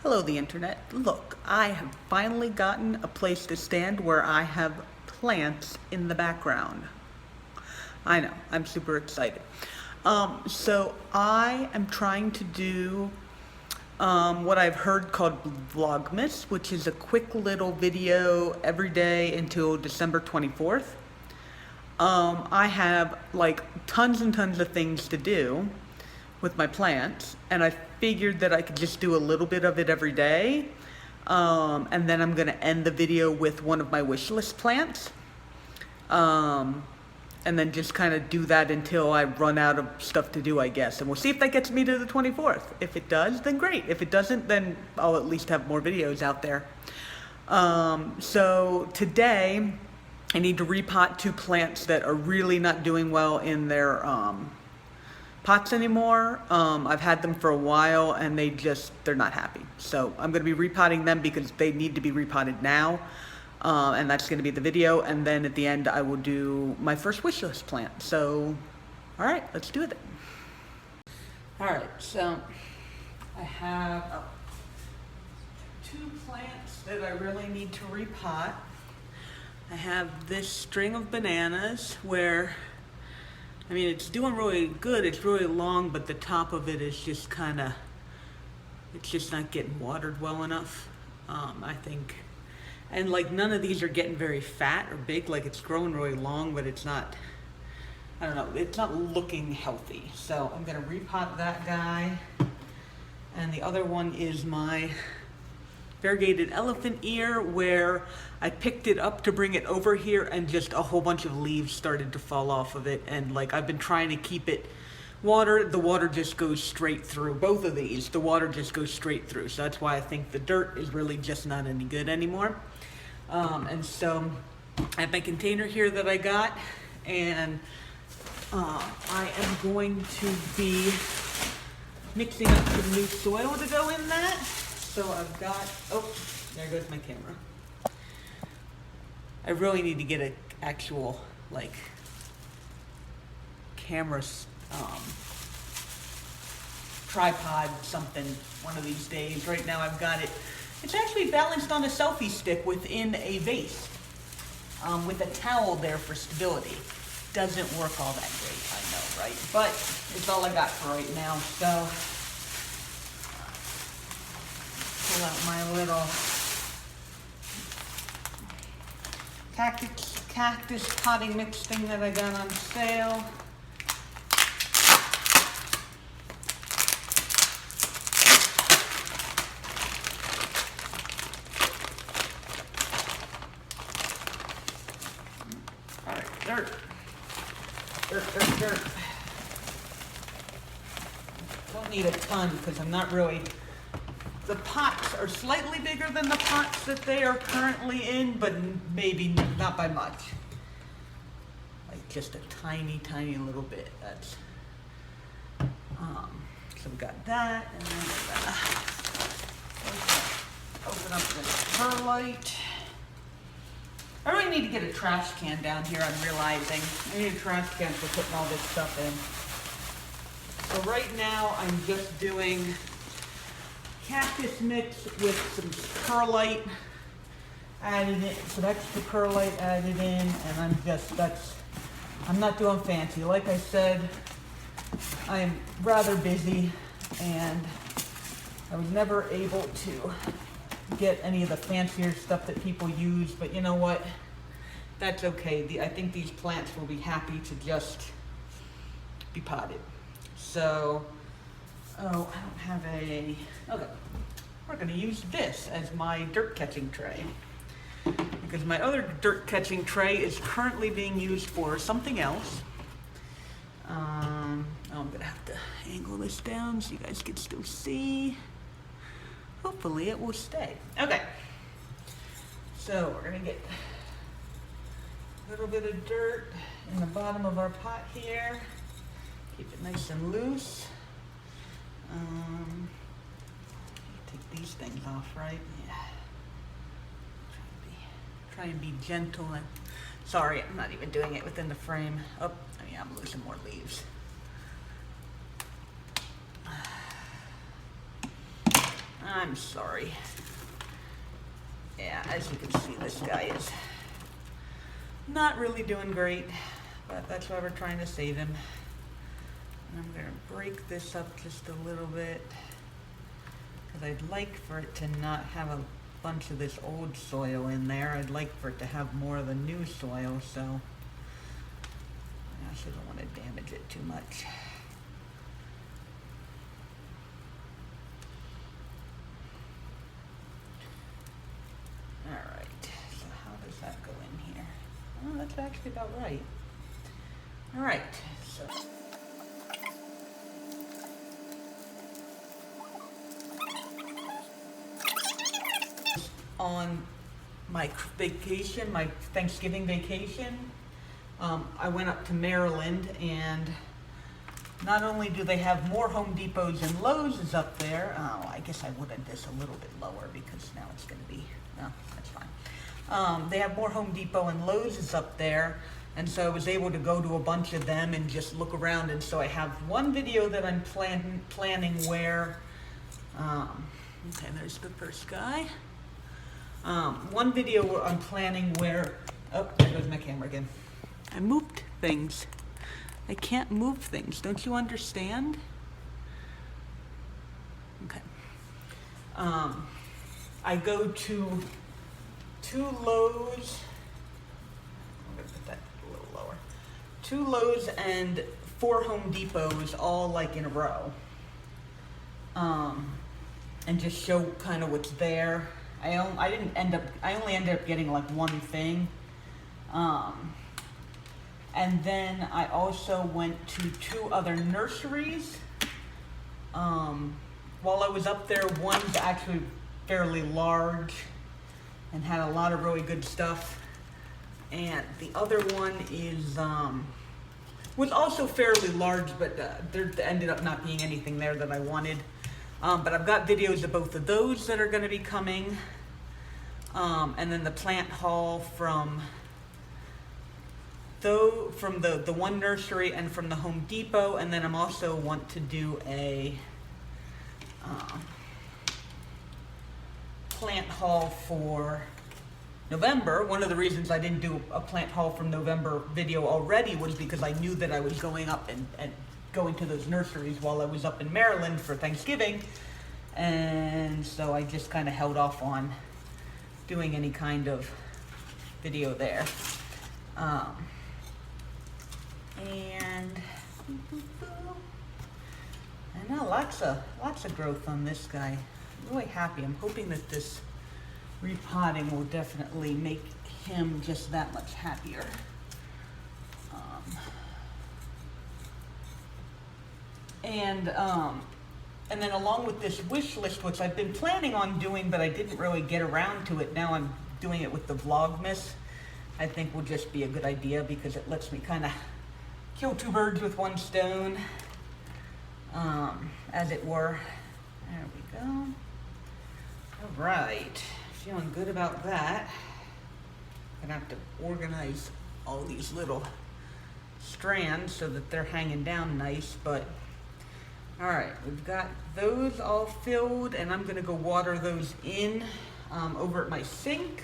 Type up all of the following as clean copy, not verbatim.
Hello, the internet. Look, I have finally gotten a place to stand where I have plants in the background. I know, I'm super excited. So I am trying to do what I've heard called Vlogmas, which is a quick little video every day until December 24th. I have like tons and tons of things to do with my plants, and I figured that I could just do a little bit of it every day. And then I'm gonna end the video with one of my wish list plants. And then just kind of do that until I run out of stuff to do, I guess. And we'll see if that gets me to the 24th. If it does, then great. If it doesn't, then I'll at least have more videos out there. So today, I need to repot 2 plants that are really not doing well in their pots anymore. I've had them for a while and they're not happy. So I'm gonna be repotting them because they need to be repotted now. And that's gonna be the video. And then at the end, I will do my first wish list plant. So, all right, let's do it. All right, so I have 2 plants that I really need to repot. I have this string of bananas where, I mean, it's doing really good. It's really long, but the top of it is just it's just not getting watered well enough, I think. And like none of these are getting very fat or big. Like it's growing really long, but it's not, I don't know, it's not looking healthy. So I'm gonna repot that guy. And the other one is my variegated elephant ear, where I picked it up to bring it over here and just a whole bunch of leaves started to fall off of it. And like I've been trying to keep it watered, the water just goes straight through. Both of these, the water just goes straight through. So that's why I think the dirt is really just not any good anymore. And so I have my container here that I got, and I am going to be mixing up some new soil to go in that. So I've got, oh, there goes my camera. I really need to get an actual, like, camera tripod, something, one of these days. Right now I've got it, it's actually balanced on a selfie stick within a vase, with a towel there for stability. Doesn't work all that great, I know, right? But it's all I got for right now, so pull out my little cactus potting mix thing that I got on sale. All right, dirt. Don't need a ton because I'm not really, the pots are slightly bigger than the pots that they are currently in, but maybe not by much. Like just a tiny, tiny little bit. That's, so we got that, and then we're gonna open up this perlite. I really need to get a trash can down here, I'm realizing. I need a trash can for putting all this stuff in. So right now, I'm just doing cactus mix with some perlite added in, some extra perlite added in, and I'm not doing fancy. Like I said, I am rather busy, and I was never able to get any of the fancier stuff that people use, but you know what? That's okay. I think these plants will be happy to just be potted. So, oh, I don't have okay. We're gonna use this as my dirt catching tray, because my other dirt catching tray is currently being used for something else. I'm gonna have to angle this down so you guys can still see. Hopefully it will stay. Okay, so we're gonna get a little bit of dirt in the bottom of our pot here. Keep it nice and loose. Take these things off, right? Yeah. Try and be gentle. And sorry, I'm not even doing it within the frame. Oh, yeah, I'm losing more leaves. I'm sorry. Yeah, as you can see, this guy is not really doing great, but that's why we're trying to save him. And I'm gonna break this up just a little bit, because I'd like for it to not have a bunch of this old soil in there. I'd like for it to have more of the new soil, so I also don't want to damage it too much. Alright, so how does that go in here? Oh, that's actually about right. Alright, so on my vacation, my Thanksgiving vacation, I went up to Maryland, and not only do they have more Home Depots and Lowe's is up there. Oh, I guess I would have this a little bit lower because now it's going to be, no, that's fine. They have more Home Depot and Lowe's is up there, and so I was able to go to a bunch of them and just look around. And so I have one video that I'm planning where, okay, there's the first guy. One video where I'm planning where, oh, there goes my camera again. I moved things. I can't move things. Don't you understand? Okay. I go to 2 Lowe's. I'm gonna put that a little lower. 2 Lowe's and 4 Home Depots, all like in a row. And just show kind of what's there. I only ended up getting like one thing. And then I also went to 2 other nurseries. While I was up there, one's actually fairly large and had a lot of really good stuff. And the other one is, was also fairly large, but there ended up not being anything there that I wanted. But I've got videos of both of those that are going to be coming. And then the plant haul from the one nursery and from the Home Depot. And then I'm also want to do a plant haul for November. One of the reasons I didn't do a plant haul from November video already was because I knew that I was going up and going to those nurseries while I was up in Maryland for Thanksgiving. And so I just kind of held off on doing any kind of video there. And I know lots of growth on this guy. I'm really happy. I'm hoping that this repotting will definitely make him just that much happier. And then along with this wish list, which I've been planning on doing, but I didn't really get around to it. Now I'm doing it with the Vlogmas. I think will just be a good idea because it lets me kind of kill 2 birds with 1 stone, as it were. There we go. All right, feeling good about that. Gonna have to organize all these little strands so that they're hanging down nice, but all right, we've got those all filled, and I'm gonna go water those in over at my sink.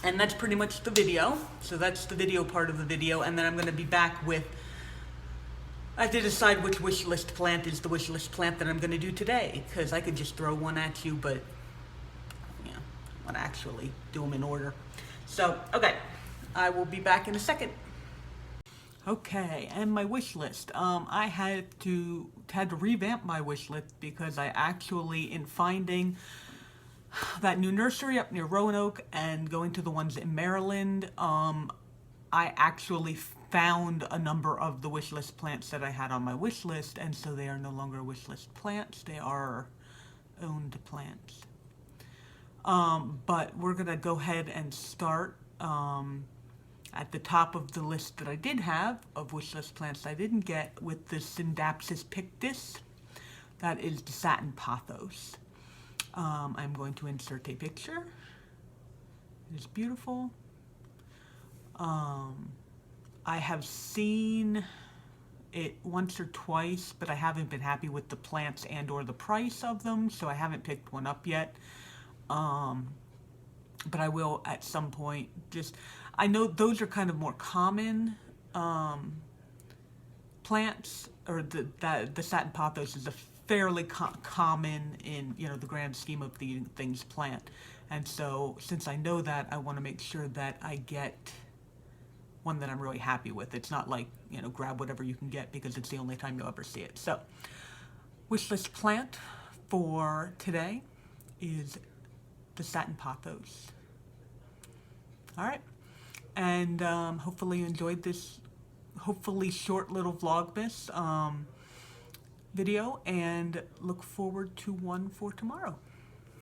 And that's pretty much the video. So that's the video part of the video, and then I'm gonna be back with, I have to decide which wish list plant is the wish list plant that I'm gonna do today, because I could just throw one at you, but yeah, I wanna actually do them in order. So, okay, I will be back in a second. Okay, and my wish list. I had to revamp my wish list because I actually, in finding that new nursery up near Roanoke and going to the ones in Maryland, I actually found a number of the wish list plants that I had on my wish list, and so they are no longer wish list plants. They are owned plants. But we're gonna go ahead and start at the top of the list that I did have of wish list plants I didn't get with the Syndapsis pictus. That is the satin pothos. I'm going to insert a picture. It is beautiful. I have seen it once or twice, but I haven't been happy with the plants and or the price of them, so I haven't picked one up yet. But I will at some point. I know those are kind of more common plants, or the satin pothos is a fairly common in, you know, the grand scheme of the things plant. And so since I know that, I want to make sure that I get one that I'm really happy with. It's not like, you know, grab whatever you can get because it's the only time you'll ever see it. So wish list plant for today is the satin pothos. All right, and hopefully you enjoyed this hopefully short little Vlogmas video, and look forward to one for tomorrow.